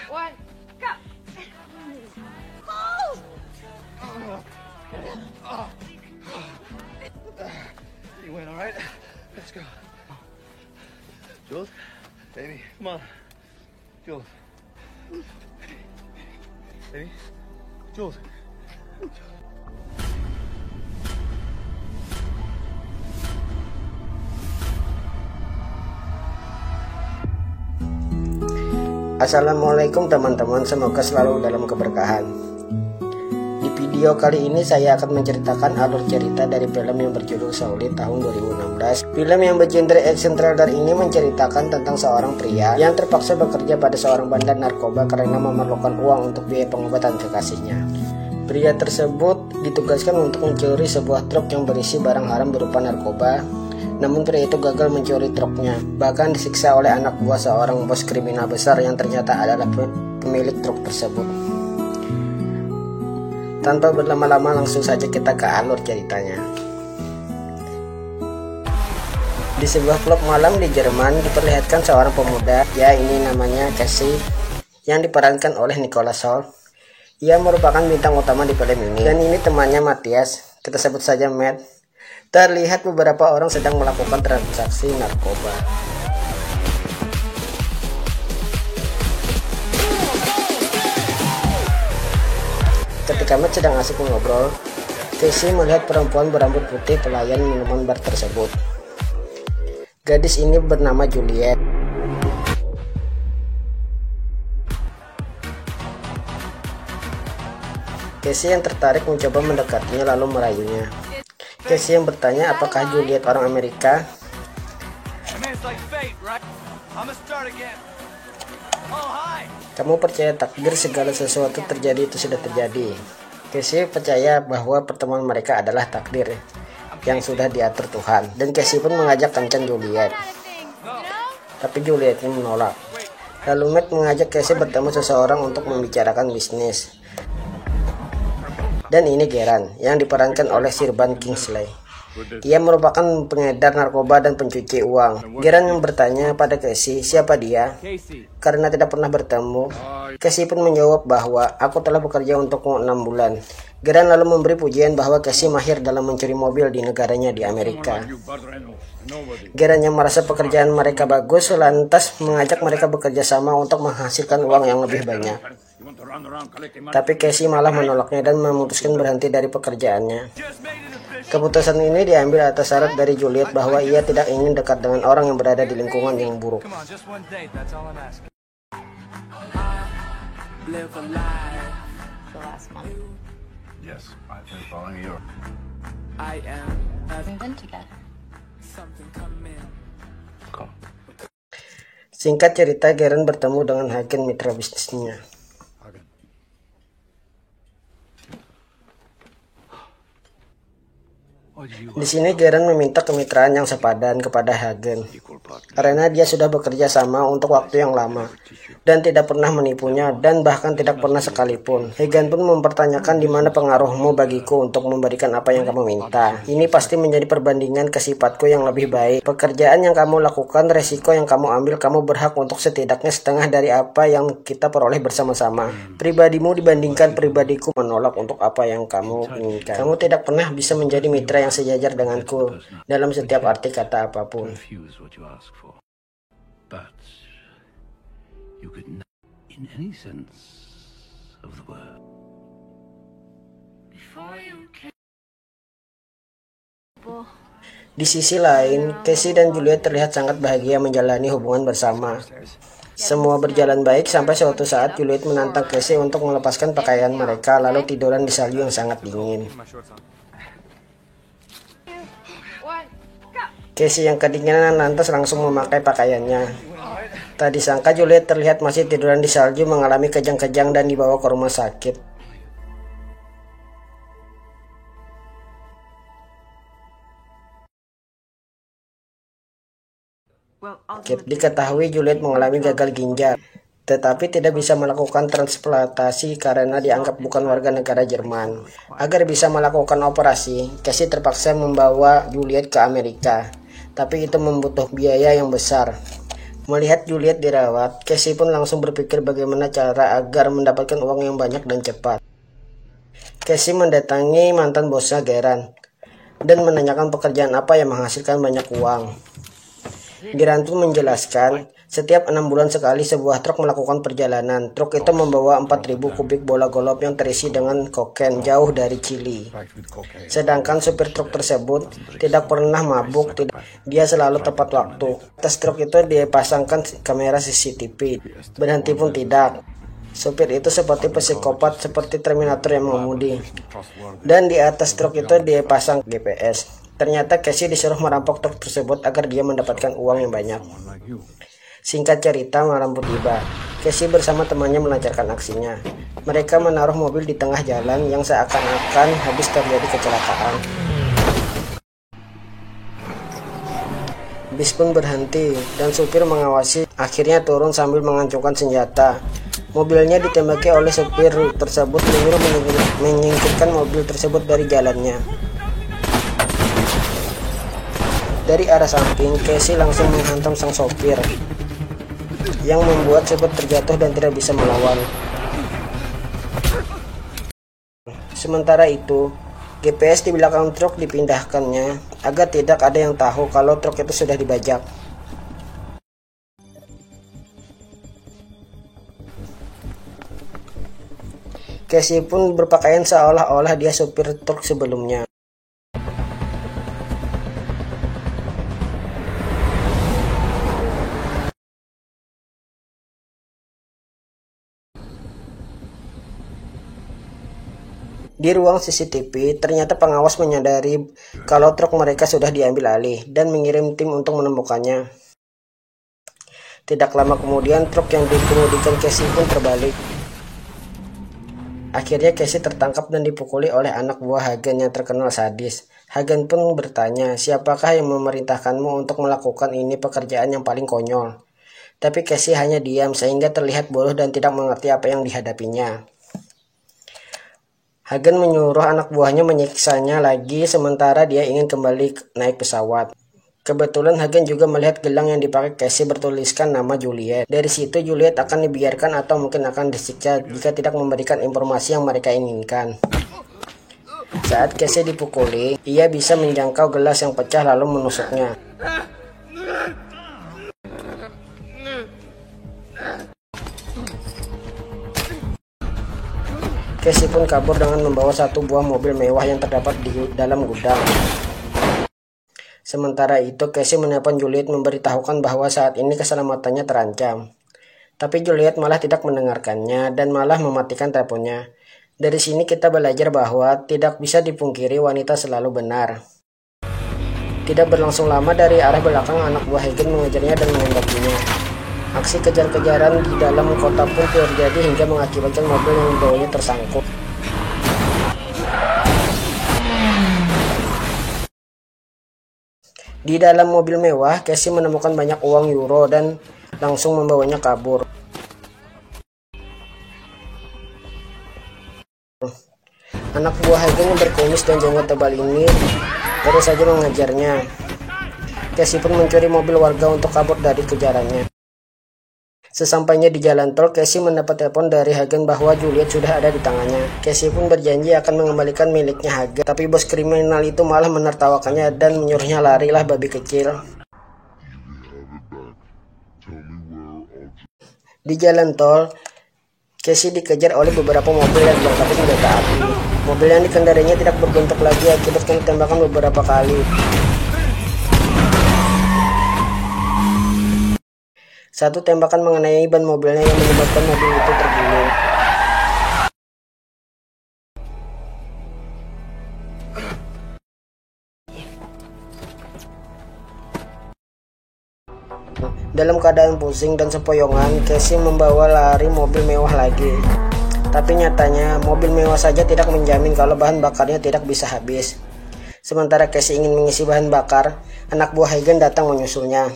one, go. You win, all right? Let's go. Jules, baby, come on. Jules. Baby, Jules. Assalamualaikum teman-teman, semoga selalu dalam keberkahan. Di video kali ini saya akan menceritakan alur cerita dari film yang berjudul Shaolin tahun 2016. Film yang bergenre action thriller ini menceritakan tentang seorang pria yang terpaksa bekerja pada seorang bandar narkoba karena memerlukan uang untuk biaya pengobatan kekasihnya. Pria tersebut ditugaskan untuk mencuri sebuah truk yang berisi barang haram berupa narkoba. Namun pria itu gagal mencuri truknya, bahkan disiksa oleh anak buah seorang bos kriminal besar yang ternyata adalah pemilik truk tersebut. Tanpa berlama-lama langsung saja kita ke alur ceritanya. Di sebuah klub malam di Jerman diperlihatkan seorang pemuda, ya ini namanya Casey, yang diperankan oleh Nicholas Hoult. Ia merupakan bintang utama di film ini, dan ini temannya Matthias, kita sebut saja Matt. Terlihat beberapa orang sedang melakukan transaksi narkoba. Ketika Matt sedang asik mengobrol, Casey melihat perempuan berambut putih pelayan minuman bar tersebut. Gadis ini bernama Juliet. Casey yang tertarik mencoba mendekatinya lalu merayunya. Casey yang bertanya apakah Juliet orang Amerika. Kamu percaya takdir, segala sesuatu terjadi itu sudah terjadi. Casey percaya bahwa pertemuan mereka adalah takdir yang sudah diatur Tuhan. Dan Casey pun mengajak kencan Juliet. Tapi Juliet menolak. Lalu Matt mengajak Casey bertemu seseorang untuk membicarakan bisnis. Dan ini Geran yang diperankan oleh Sirban Kingsley. Ia merupakan pengedar narkoba dan pencuci uang. Geran yang bertanya pada Casey siapa dia karena tidak pernah bertemu. Casey pun menjawab bahwa aku telah bekerja untukmu 6 bulan. Geran lalu memberi pujian bahwa Casey mahir dalam mencuri mobil di negaranya di Amerika. Geran yang merasa pekerjaan mereka bagus lantas mengajak mereka bekerja sama untuk menghasilkan uang yang lebih banyak. Tapi Casey malah menolaknya dan memutuskan berhenti dari pekerjaannya. Keputusan ini diambil atas syarat dari Juliet bahwa ia tidak ingin dekat dengan orang yang berada di lingkungan yang buruk. Singkat cerita, Geran bertemu dengan Hagen, mitra bisnisnya. Di sini Geran meminta kemitraan yang sepadan kepada Hagen karena dia sudah bekerja sama untuk waktu yang lama dan tidak pernah menipunya dan bahkan tidak pernah sekalipun. Hagen pun mempertanyakan di mana pengaruhmu bagiku untuk memberikan apa yang kamu minta. Ini pasti menjadi perbandingan ke sifatku yang lebih baik. Pekerjaan yang kamu lakukan, resiko yang kamu ambil, kamu berhak untuk setidaknya setengah dari apa yang kita peroleh bersama-sama. Pribadimu dibandingkan pribadiku menolak untuk apa yang kamu inginkan. Kamu tidak pernah bisa menjadi mitra yang sejajar denganku dalam setiap arti kata apapun. Di sisi lain, Casey dan Juliet terlihat sangat bahagia menjalani hubungan bersama. Semua berjalan baik sampai suatu saat Juliet menantang Casey untuk melepaskan pakaian mereka lalu tiduran di salju yang sangat dingin. Casey yang kedinginan lantas langsung memakai pakaiannya. Tak disangka Juliet terlihat masih tiduran di salju mengalami kejang-kejang dan dibawa ke rumah sakit. Diketahui Juliet mengalami gagal ginjal, tetapi tidak bisa melakukan transplantasi karena dianggap bukan warga negara Jerman. Agar bisa melakukan operasi, Casey terpaksa membawa Juliet ke Amerika, tapi itu membutuhkan biaya yang besar. Melihat Juliet dirawat, Casey pun langsung berpikir bagaimana cara agar mendapatkan uang yang banyak dan cepat. Casey mendatangi mantan bosnya Geran dan menanyakan pekerjaan apa yang menghasilkan banyak uang. Geran pun menjelaskan, setiap 6 bulan sekali sebuah truk melakukan perjalanan. Truk itu membawa 4.000 kubik bola golf yang terisi dengan kokain jauh dari Chili. Sedangkan supir truk tersebut tidak pernah mabuk, dia selalu tepat waktu. Atas truk itu dipasangkan kamera CCTV, berhenti pun tidak. Supir itu seperti psikopat, seperti Terminator yang mengemudi. Dan di atas truk itu dipasang GPS. Ternyata Casey disuruh merampok truk tersebut agar dia mendapatkan uang yang banyak. Singkat cerita, malam pun tiba. Casey bersama temannya melancarkan aksinya. Mereka menaruh mobil di tengah jalan yang seakan-akan habis terjadi kecelakaan. Bis pun berhenti dan supir mengawasi, akhirnya turun sambil mengancungkan senjata. Mobilnya ditembaki oleh supir tersebut, menyuruh menyingkirkan mobil tersebut dari jalannya. Dari arah samping, Casey langsung menghantam sang sopir, yang membuat supir terjatuh dan tidak bisa melawan. Sementara itu, GPS di belakang truk dipindahkannya agar tidak ada yang tahu kalau truk itu sudah dibajak. Casey pun berpakaian seolah-olah dia supir truk sebelumnya. Di ruang CCTV, ternyata pengawas menyadari kalau truk mereka sudah diambil alih dan mengirim tim untuk menemukannya. Tidak lama kemudian, truk yang dikemudikan Casey pun terbalik. Akhirnya Casey tertangkap dan dipukuli oleh anak buah Hagen yang terkenal sadis. Hagen pun bertanya, siapakah yang memerintahkanmu untuk melakukan ini, pekerjaan yang paling konyol. Tapi Casey hanya diam sehingga terlihat bodoh dan tidak mengerti apa yang dihadapinya. Hagen menyuruh anak buahnya menyiksanya lagi sementara dia ingin kembali naik pesawat. Kebetulan Hagen juga melihat gelang yang dipakai Casey bertuliskan nama Juliet. Dari situ Juliet akan dibiarkan atau mungkin akan disiksa jika tidak memberikan informasi yang mereka inginkan. Saat Casey dipukuli, ia bisa menjangkau gelas yang pecah lalu menusuknya. Casey pun kabur dengan membawa satu buah mobil mewah yang terdapat di dalam gudang. Sementara itu, Casey menelpon Juliet memberitahukan bahwa saat ini keselamatannya terancam. Tapi Juliet malah tidak mendengarkannya dan malah mematikan teleponnya. Dari sini kita belajar bahwa tidak bisa dipungkiri wanita selalu benar. Tidak berlangsung lama, dari arah belakang anak buah Hagen mengejarnya dan menembaknya. Aksi kejar-kejaran di dalam kota pun terjadi hingga mengakibatkan mobil yang dibawanya tersangkut. Di dalam mobil mewah, Casey menemukan banyak uang euro dan langsung membawanya kabur. Anak buah Hagen yang berkumis dan jenggot tebal ini terus saja mengejarnya. Casey pun mencuri mobil warga untuk kabur dari kejarannya. Sesampainya di jalan tol, Casey mendapat telepon dari Hagen bahwa Juliet sudah ada di tangannya. Casey pun berjanji akan mengembalikan miliknya Hagen, tapi bos kriminal itu malah menertawakannya dan menyuruhnya larilah babi kecil. Di jalan tol, Casey dikejar oleh beberapa mobil yang dilengkapi senjata api. Mobil yang dikendarinya tidak berbentuk lagi akibat tembakan beberapa kali. Satu tembakan mengenai ban mobilnya yang menyebabkan mobil itu terguling. Dalam keadaan pusing dan sempoyongan, Casey membawa lari mobil mewah lagi. Tapi nyatanya, mobil mewah saja tidak menjamin kalau bahan bakarnya tidak bisa habis. Sementara Casey ingin mengisi bahan bakar, anak buah Hagen datang menyusulnya.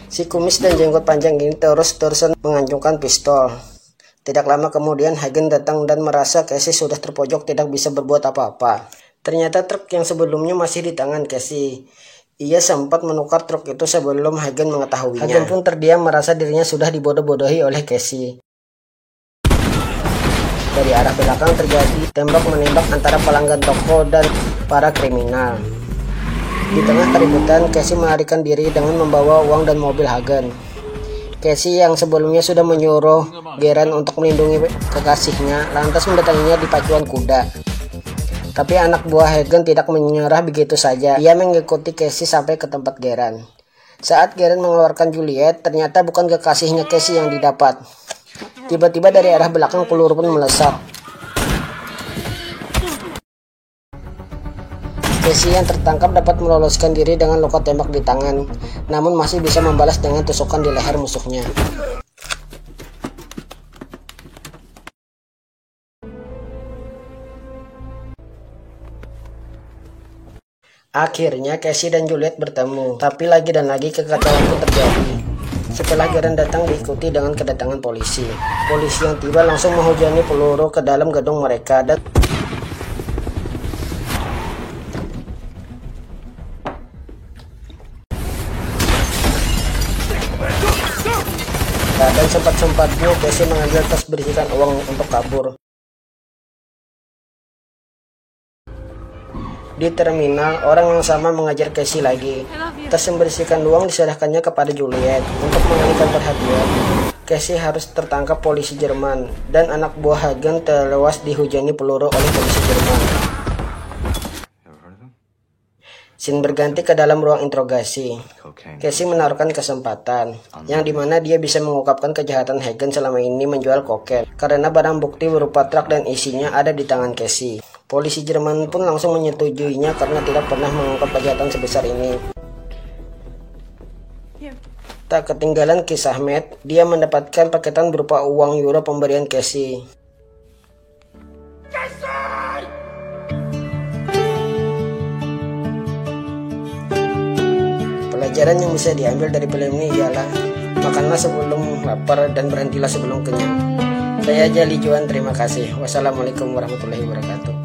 Si kumis dan jenggot panjang ini terus-terusan mengancungkan pistol. Tidak lama kemudian Hagen datang dan merasa Casey sudah terpojok tidak bisa berbuat apa-apa. Ternyata truk yang sebelumnya masih di tangan Casey. Ia sempat menukar truk itu sebelum Hagen mengetahuinya. Hagen pun terdiam merasa dirinya sudah dibodoh-bodohi oleh Casey. Dari arah belakang terjadi tembak-menembak antara pelanggan toko dan para kriminal. Di tengah keributan, Casey melarikan diri dengan membawa uang dan mobil Hagen. Casey yang sebelumnya sudah menyuruh Garen untuk melindungi kekasihnya, lantas mendatanginya di pacuan kuda. Tapi anak buah Hagen tidak menyerah begitu saja. Ia mengikuti Casey sampai ke tempat Garen. Saat Garen mengeluarkan Juliet, ternyata bukan kekasihnya Casey yang didapat. Tiba-tiba dari arah belakang peluru pun melesak. Casey yang tertangkap dapat meloloskan diri dengan luka tembak di tangan, namun masih bisa membalas dengan tusukan di leher musuhnya. Akhirnya Casey dan Juliet bertemu, tapi lagi dan lagi kekacauan pun terjadi. Setelah Garen datang diikuti dengan kedatangan polisi. Polisi yang tiba langsung menghujani peluru ke dalam gedung mereka dan sempat-sempatnya Casey mengambil tas berisikan uang untuk kabur. Di terminal, orang yang sama mengajar Casey lagi. Tas yang berisikan uang diserahkannya kepada Juliet. Untuk mengalihkan perhatian, Casey harus tertangkap polisi Jerman, dan anak buah Hagen tewas dihujani peluru oleh polisi Jerman. Scene berganti ke dalam ruang interogasi. Casey menaruhkan kesempatan, yang dimana dia bisa mengungkapkan kejahatan Hagen selama ini menjual kokain, karena barang bukti berupa truk dan isinya ada di tangan Casey. Polisi Jerman pun langsung menyetujuinya karena tidak pernah mengungkap kejahatan sebesar ini. Tak ketinggalan kisah Matt, dia mendapatkan paketan berupa uang euro pemberian Casey. Pelajaran yang bisa diambil dari film ini ialah makanlah sebelum lapar dan berhentilah sebelum kenyang. Saya Jali Juan, terima kasih. Wassalamualaikum warahmatullahi wabarakatuh.